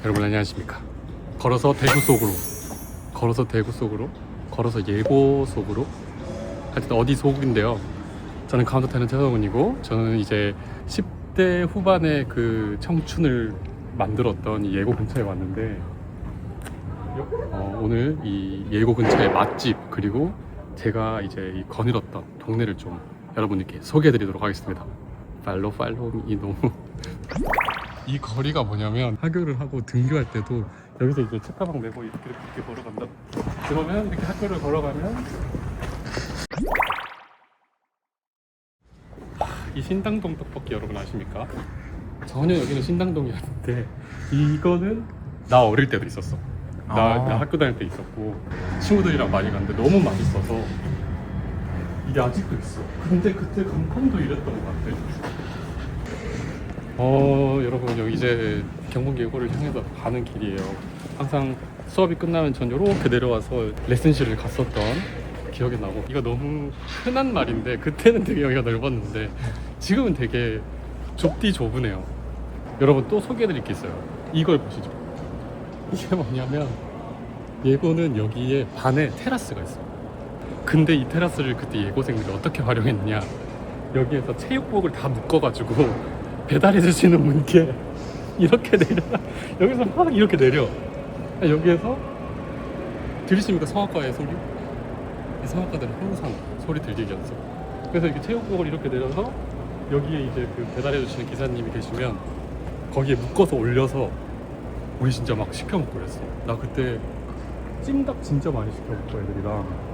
여러분 안녕하십니까. 걸어서 대구 속으로, 걸어서 예고 속으로, 하여튼 어디 속인데요. 저는 카운터타는 최성훈이고, 저는 이제 10대 후반의 그 청춘을 만들었던 이 예고 근처에 왔는데, 오늘 이 예고 근처의 맛집, 그리고 제가 이제 이 거닐었던 동네를 좀 여러분들께 소개해드리도록 하겠습니다. 팔로우 미. 너무 이 거리가 뭐냐면, 하교를 하고 등교할 때도 여기서 이제 책가방 메고 이렇게 걸어간다. 그러면 이렇게 학교를 걸어가면 이 신당동 떡볶이 여러분 아십니까? 전혀 여기는 신당동이 아닌데, 이거는 나 어릴 때도 있었어. 나 학교 다닐 때 있었고 친구들이랑 많이 갔는데 너무 맛있어서 이게 아직도 있어. 근데 그때 간판도 이랬던 것 같아. 여러분 여기 이제 경북예고를 향해서 가는 길이에요. 항상 수업이 끝나면 전 요렇게 내려와서 레슨실을 갔었던 기억이 나고, 이거 너무 흔한 말인데 그때는 되게 여기가 넓었는데 지금은 되게 좁네요. 여러분 또 소개해드릴 게 있어요. 이걸 보시죠. 이게 뭐냐면, 예고는 여기에 반에 테라스가 있어요. 근데 이 테라스를 그때 예고생들이 어떻게 활용했느냐, 여기에서 체육복을 다 묶어가지고 배달해 주시는 분께 이렇게 내려, 여기서 막 이렇게 내려. 여기에서 들리십니까? 성악가의 소리? 이 성악가들은 항상 소리 들리게 연습. 그래서 이렇게 체육복을 이렇게 내려서 여기에 이제 그 배달해 주시는 기사님이 계시면 거기에 묶어서 올려서 우리 진짜 막 시켜 먹고 그랬어. 나 그때 찜닭 진짜 많이 시켜 먹고 애들이랑.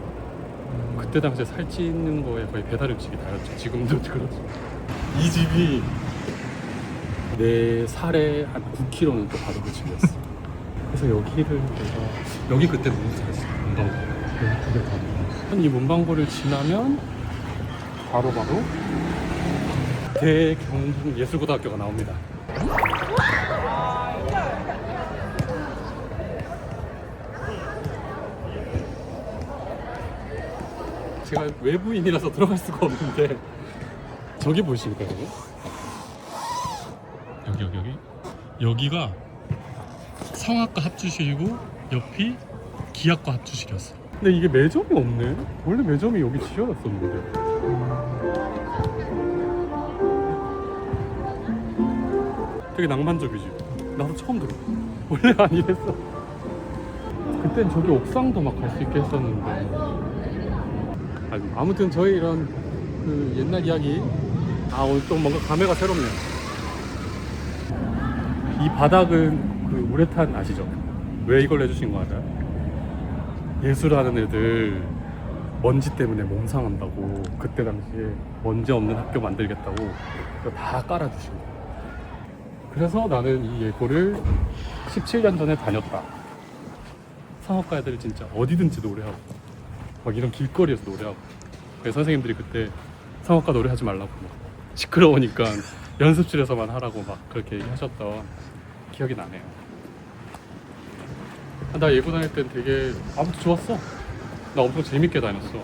그때 당시에 살찌는 거에 거의 배달 음식이 다였죠. 지금도 그렇죠. 이 집이 내 살에 한 9kg는 또 바로 그 집이었어. 그래서 여기를 내가, 여기 그때 너무 잘했어. 문방구. 여기 두개 다. 이 문방구를 지나면 바로 대경북예술고등학교가 나옵니다. 제가 외부인이라서 들어갈 수가 없는데, 저기 보이십니까 여러분? 여기가 성악과 합주실이고 옆이 기악과 합주실이었어. 근데 이게 매점이 없네. 원래 매점이 여기 지어놨었는데. 되게 낭만적이지. 나도 처음 들어. 원래 아니랬어. 그땐 저기 옥상도 막 갈 수 있게 했었는데. 아무튼 저희 이런 그 옛날 이야기, 오늘 또 뭔가 감회가 새롭네요. 이 바닥은 그 우레탄 아시죠? 왜 이걸 내주신 거 알아요? 예술하는 애들 먼지 때문에 몸 상한다고, 그때 당시에 먼지 없는 학교 만들겠다고 이거 다 깔아주신 거예요. 그래서 나는 이 예고를 17년 전에 다녔다. 성악가 애들 진짜 어디든지 노래하고, 막 이런 길거리에서 노래하고. 그래서 선생님들이 그때 성악가 노래하지 말라고, 막 시끄러우니까 연습실에서만 하라고 막 그렇게 얘기하셨던 기억이 나네요. 나 예고 다닐 땐 되게 아무튼 좋았어. 나 엄청 재밌게 다녔어.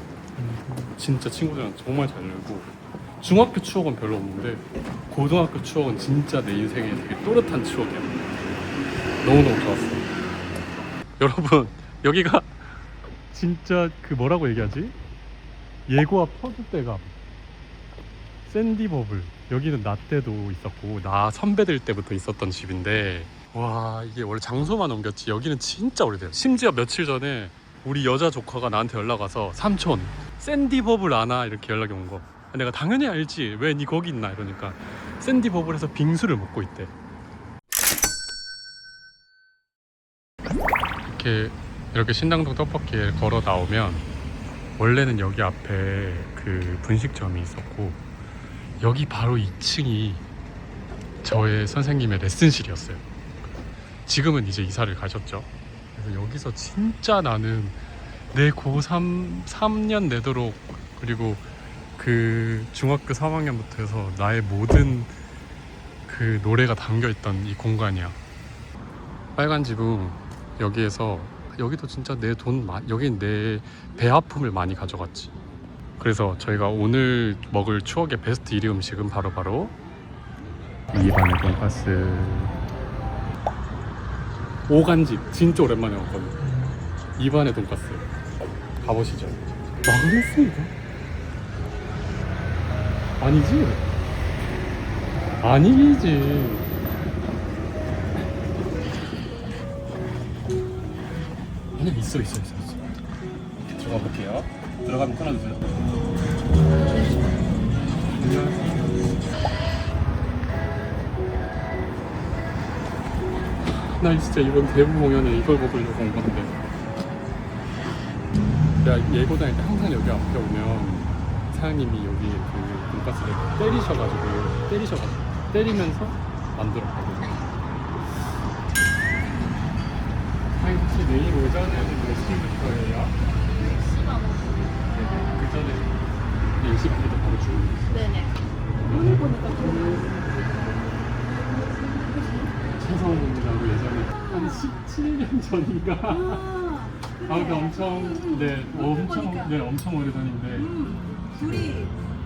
진짜 친구들이랑 정말 잘 놀고. 중학교 추억은 별로 없는데 고등학교 추억은 진짜 내 인생에 되게 또렷한 추억이야. 너무너무 좋았어. 여러분 여기가 진짜 그 뭐라고 얘기하지? 예고 앞 터줏대감 샌디버블. 여기는 나 때도 있었고 나 선배들 때부터 있었던 집인데, 와 이게 원래 장소만 옮겼지 여기는 진짜 오래돼요. 심지어 며칠 전에 우리 여자 조카가 나한테 연락 와서, 삼촌 샌디버블 아나? 이렇게 연락이 온 거. 내가 당연히 알지, 왜 니 거기 있나 이러니까 샌디버블에서 빙수를 먹고 있대. 이렇게 신당동 떡볶이에 걸어 나오면 원래는 여기 앞에 그 분식점이 있었고, 여기 바로 2층이 저의 선생님의 레슨실이었어요. 지금은 이제 이사를 가셨죠. 그래서 여기서 진짜 나는 내 고3 3년 내도록, 그리고 그 중학교 3학년부터 해서 나의 모든 그 노래가 담겨있던 이 공간이야. 빨간 지붕. 여기에서, 여기도 진짜 내 돈, 여긴 내 배 아픔을 많이 가져갔지. 그래서 저희가 오늘 먹을 추억의 베스트 1위 음식은 바로 이반의 돈가스. 오간집 진짜 오랜만에 왔거든요. 입안의 돈가스 가보시죠. 망했습니까? 아니지? 아니지. 아니 있어. 들어가 볼게요. 들어가면 끊어주세요. 안녕하세요. 나 진짜 이번 대부 공연에 이걸 먹으려고 온 건데, 내가 예고 다닐 때 항상 여기 앞에 오면 사장님이 여기 그 돈가스를 때리셔가지고 때리면서 만들었거든요. 사장님 혹시 내일 오전에는 몇 시부터예요? 10시간 그 전에 10시부터 바로 주문했어요. 네네. 오늘 보니까 최성훈이라고 예전에 한 17년 전인가 그 엄청 오래전인데 둘이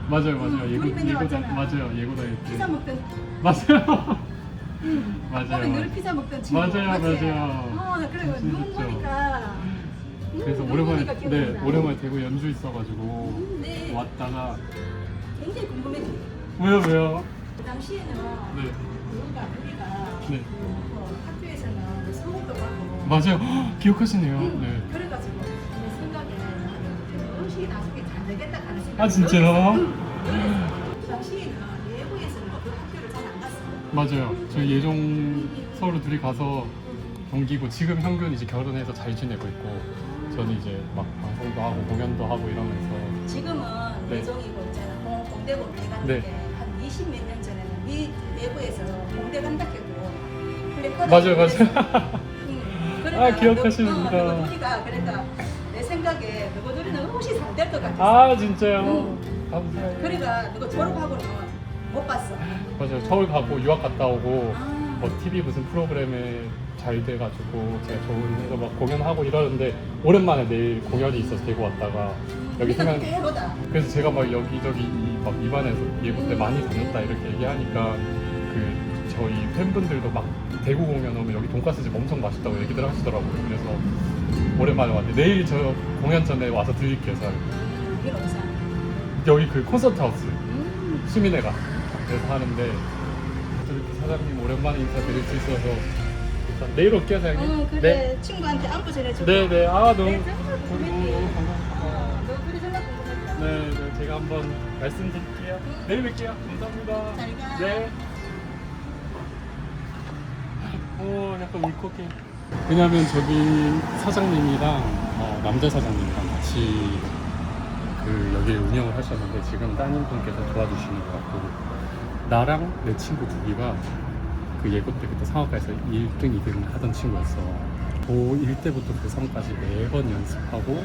맞아요. 우리 맨날 왔잖아. 예고 다닐 때 피자 먹던 맞아요. 거기 늘 피자 먹던 친구. 맞아요. 나 그래 진짜 눈 진짜. 보니까 그래서 눈 보니까 기억난다. 오랜만에 대구 연주 있어가지고 네. 왔다가 굉장히 궁금했지. 왜요? 그 당시에는 네. 우리가 네. 학교에서는 선물도 받고 맞아요. 기억하시네요. 네. 그래가지고 내 생각에 음식이 나중에 잘 되겠다 하는 생각이 아 진짜요? 그 당시에는 예고에서는 그 학교를 잘 안 갔어. 맞아요. 저희 예종 서울로 둘이 가서 동기고, 지금 형균 이제 결혼해서 잘 지내고 있고, 저는 이제 막 방송도 하고 공연도 하고 이러면서. 지금은 네. 예정이고 있잖아. 공대고 갔는데 네. 한 20몇 년 전에는 네 내부에서 공대 간다 해도 플래카드 맞아요. 그러니까 기억하시는구나. 너구리가 그러니까 내 생각에 너구리는 혹시 잘 될 것 같았어. 아 진짜요? 감사해요. 그러니까 너가 졸업하고는 못 봤어. 맞아요. 서울 가고 유학 갔다 오고 아. 뭐 TV 무슨 프로그램에 잘 돼가지고 제가 좋은 해서 막 공연하고 이러는데, 오랜만에 내일 공연이 있어서 대구 왔다가 여기 그러니까 생각. 그때보다 그래서 제가 막 여기저기 막 입안에서 예고 때 많이 다녔다 이렇게 얘기하니까 그 저희 팬분들도 막 대구 공연 오면 여기 돈가스집 엄청 맛있다고 얘기들 하시더라고요. 그래서 오랜만에 왔는데 내일 저 공연 전에 와서 들릴게요. 잘. 이게 없어. 여기 그 콘서트 하우스 수민회가 그래서 하는데, 이렇게 사장님 오랜만에 인사드릴 수 있어서 일단 내일 올게요 사장님. 그래 네. 친구한테 안부 전해주고. 네네. 아 너무 네, 정말 궁금했지. 감사합니다. 너 둘이 정말 궁금했다. 네, 제가 한번 말씀드릴게요. 내일 뵐게요. 감사합니다. 잘 가. 네. 약간 울컥해. 왜냐면 저기 사장님이랑 남자 사장님이랑 같이 그 여기를 운영을 하셨는데, 지금 따님분께서 도와주시는 것 같고, 나랑 내 친구 두기가 그 예고 때 그때 상업가에서 1등, 2등 하던 친구였어. 고1 때부터 고3까지 매번 연습하고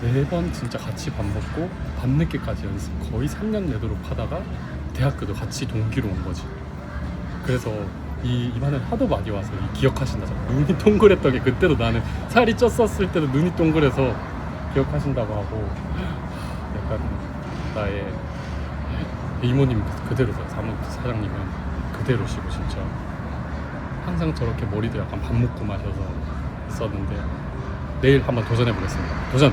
매번 진짜 같이 밥 먹고 밤늦게까지 연습 거의 3년 내도록 하다가 대학교도 같이 동기로 온 거지. 그래서 이번에 하도 많이 와서 기억하신다잖아. 눈이 동그랬던 게, 그때도 나는 살이 쪘었을 때도 눈이 동그래서 기억하신다고 하고, 약간 나의 이모님 그대로세요. 사장님은 그대로시고 진짜 항상 저렇게 머리도 약간 밥 먹고 마셔서 있었는데, 내일 한번 도전해 보겠습니다. 도전!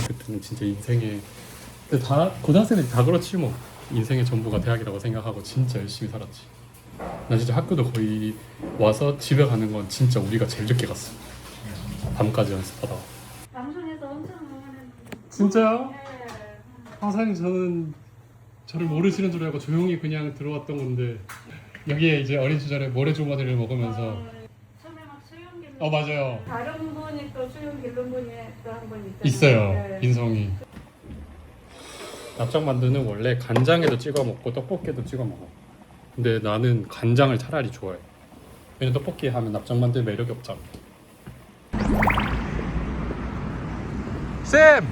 그때는 진짜 인생에, 근데 다 고등학생들이 다 그렇지 뭐. 인생의 전부가 대학이라고 생각하고 진짜 열심히 살았지. 나 진짜 학교도 거의 와서 집에 가는 건 진짜 우리가 제일 늦게 갔어. 밤까지 연습하다가. 방송에서 엄청 응원했는데. 진짜요? 네. 사장님 저는 저를 모르시는 줄 알고 조용히 그냥 들어왔던 건데, 여기에 이제 어린 시절에 모래주머니를 먹으면서. 처음에 막 수영길. 맞아요. 다른 분이 또 수영길 분이 또 한 분 있잖아요. 있어요. 네. 인성이. 납작만두는 원래 간장에도 찍어 먹고 떡볶이에도 찍어 먹어. 근데 나는 간장을 차라리 좋아해. 왜냐면 떡볶이 하면 납작만두의 매력이 없잖아. 쌤!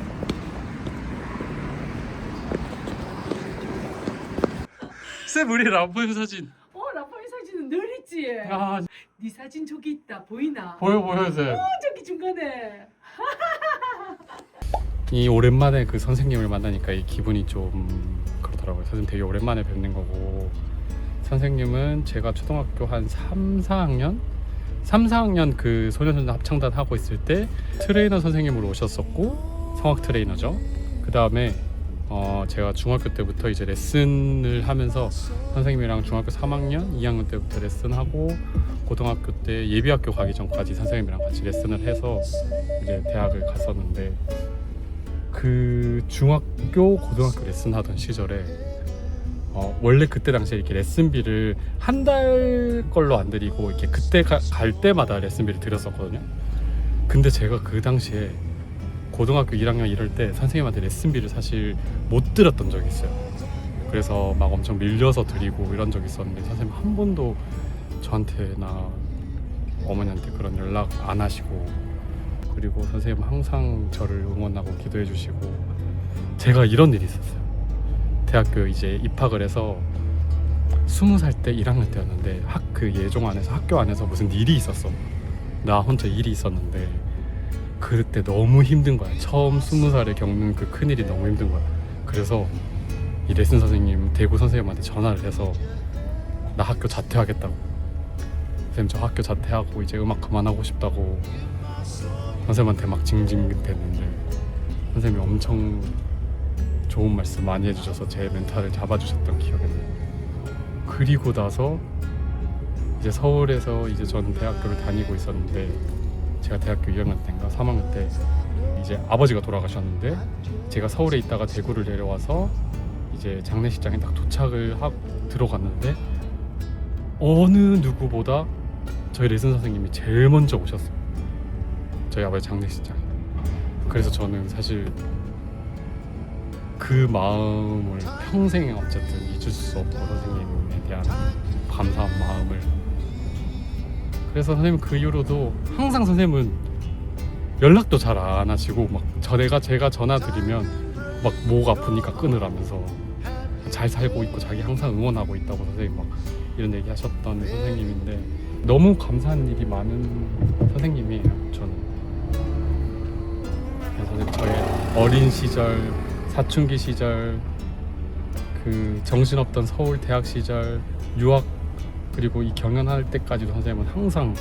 쌤 우리 라포엠 사진. 라포이 사진은 늘 있지. 아 네 사진 저기 있다. 보이나? 보여 쌤. 저기 중간에. 이 오랜만에 그 선생님을 만나니까 이 기분이 좀 그러더라고. 좋더라고요. 선생님 되게 오랜만에 뵙는 거고, 선생님은 제가 초등학교 한 3, 4학년 그 소년소년 합창단 하고 있을 때 트레이너 선생님으로 오셨었고, 성악 트레이너죠. 그 다음에 제가 중학교 때부터 이제 레슨을 하면서 선생님이랑 중학교 3학년, 2학년 때부터 레슨하고, 고등학교 때 예비학교 가기 전까지 선생님이랑 같이 레슨을 해서 이제 대학을 갔었는데, 그 중학교, 고등학교 레슨하던 시절에 원래 그때 당시에 이렇게 레슨비를 한 달 걸로 안 드리고 이렇게 그때 갈 때마다 레슨비를 드렸었거든요. 근데 제가 그 당시에 고등학교 1학년 이럴 때 선생님한테 레슨비를 사실 못 드렸던 적이 있어요. 그래서 막 엄청 밀려서 드리고 이런 적이 있었는데, 선생님 한 번도 저한테나 어머니한테 그런 연락 안 하시고, 그리고 선생님 항상 저를 응원하고 기도해 주시고, 제가 이런 일이 있었어요. 대학교 이제 입학을 해서 20살 때 1학년 때였는데 그 예종 안에서 학교 안에서 무슨 일이 있었어. 나 혼자 일이 있었는데 그때 너무 힘든 거야. 처음 20살에 겪는 그 큰일이 너무 힘든 거야. 그래서 이 레슨 선생님, 대구 선생님한테 전화를 해서 나 학교 자퇴하겠다고, 선생님 저 학교 자퇴하고 이제 음악 그만하고 싶다고 선생님한테 막 징징댔는데, 선생님이 엄청 좋은 말씀 많이 해주셔서 제 멘탈을 잡아주셨던 기억이 나요. 그리고 나서 이제 서울에서 이제 전 대학교를 다니고 있었는데, 제가 대학교 2학년 때인가 3학년 때 이제 아버지가 돌아가셨는데, 제가 서울에 있다가 대구를 내려와서 이제 장례식장에 딱 도착을 하고 들어갔는데, 어느 누구보다 저희 레슨 선생님이 제일 먼저 오셨어요. 저희 아버지 장례식장에. 그래서 저는 사실 그 마음을 평생 어쨌든 잊을 수 없고, 선생님에 대한 감사한 마음을. 그래서 선생님 그 이후로도 항상 선생님은 연락도 잘 안 하시고, 막 제가 전화 드리면 막 목 아프니까 끊으라면서, 잘 살고 있고 자기 항상 응원하고 있다고 선생님 막 이런 얘기 하셨던 선생님인데, 너무 감사한 일이 많은 선생님이에요, 저는. 그래서 저의 어린 시절, 사춘기 시절, 그 정신없던 서울 대학 시절, 유학, 그리고 이 경연할 때까지도 선생님은 항상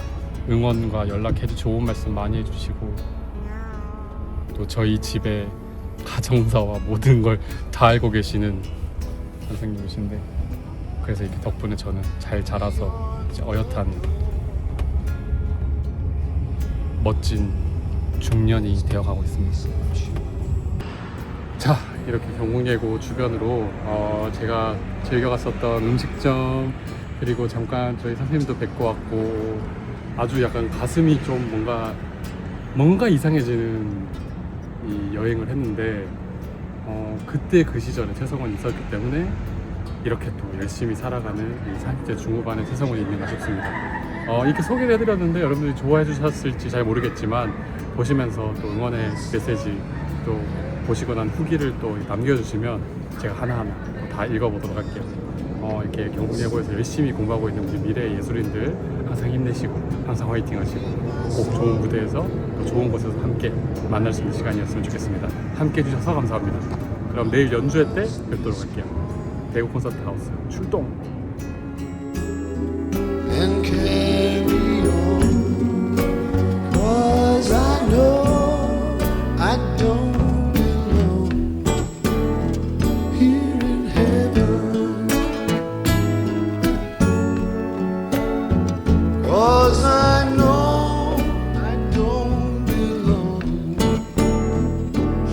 응원과 연락해주고 좋은 말씀 많이 해주시고, 또 저희 집의 가정사와 모든 걸 다 알고 계시는 선생님이신데, 그래서 이렇게 덕분에 저는 잘 자라서 이제 어엿한 멋진 중년이 되어가고 있습니다. 자, 이렇게 경북예고 주변으로 제가 즐겨갔었던 음식점, 그리고 잠깐 저희 선생님도 뵙고 왔고, 아주 약간 가슴이 좀 뭔가 이상해지는 이 여행을 했는데, 그때 그 시절에 최성원이 있었기 때문에 이렇게 또 열심히 살아가는 이 40대 중후반의 최성원이 있는가 싶습니다. 이렇게 소개를 해드렸는데 여러분들이 좋아해 주셨을지 잘 모르겠지만, 보시면서 또 응원의 메시지, 또 보시고 난 후기를 또 남겨주시면 제가 하나하나 다 읽어보도록 할게요. 이렇게 경북예고에서 열심히 공부하고 있는 우리 미래의 예술인들 항상 힘내시고, 항상 화이팅 하시고, 꼭 좋은 무대에서 또 좋은 곳에서 함께 만날 수 있는 시간이었으면 좋겠습니다. 함께 해주셔서 감사합니다. 그럼 내일 연주회 때 뵙도록 할게요. 대구 콘서트 하우스 출동! And carry on, 'cause I know I don't belong here in heaven, 'cause I know I don't belong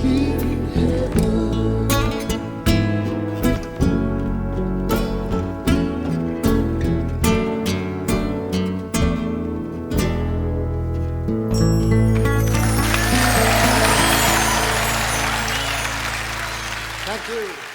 here in heaven. Thank you.